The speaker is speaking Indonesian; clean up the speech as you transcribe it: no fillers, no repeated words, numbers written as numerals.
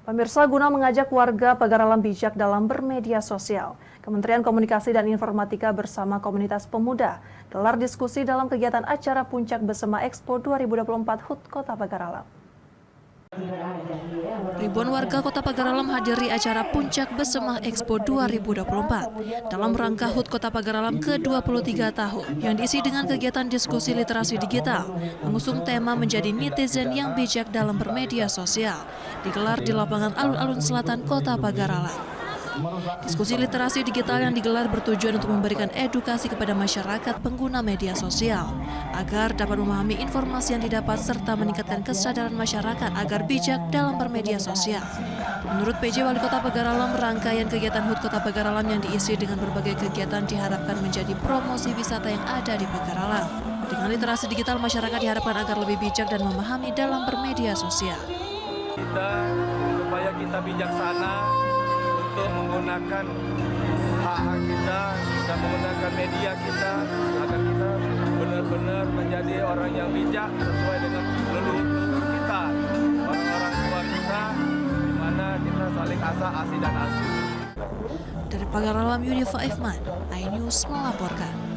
Pemirsa, guna mengajak warga Pagar Alam bijak dalam bermedia sosial, Kementerian Komunikasi dan Informatika bersama komunitas pemuda gelar diskusi dalam kegiatan acara Puncak Besema Expo 2024 HUT Kota Pagar Alam. Ribuan warga Kota Pagar Alam hadiri acara Puncak Besema Expo 2024 dalam rangka HUT Kota Pagar Alam ke-23 tahun yang diisi dengan kegiatan diskusi literasi digital mengusung tema menjadi netizen yang bijak dalam bermedia sosial digelar di lapangan Alun-Alun Selatan Kota Pagar Alam. Diskusi literasi digital yang digelar bertujuan untuk memberikan edukasi kepada masyarakat pengguna media sosial agar dapat memahami informasi yang didapat serta meningkatkan kesadaran masyarakat agar bijak dalam bermedia sosial. Menurut PJ Wali Kota Pagar Alam, rangkaian kegiatan HUT Kota Pagar Alam yang diisi dengan berbagai kegiatan diharapkan menjadi promosi wisata yang ada di Pagar Alam. Dengan literasi digital, masyarakat diharapkan agar lebih bijak dan memahami dalam bermedia sosial. Supaya kita bijaksana untuk menggunakan hak-hak kita dan menggunakan media kita agar kita benar-benar menjadi orang yang bijak sesuai dengan leluhur kita, orang-orang tua kita, di mana kita saling asa-asi dan asuh. Dari Pagar Alam, Yunifa Ifman, iNews melaporkan.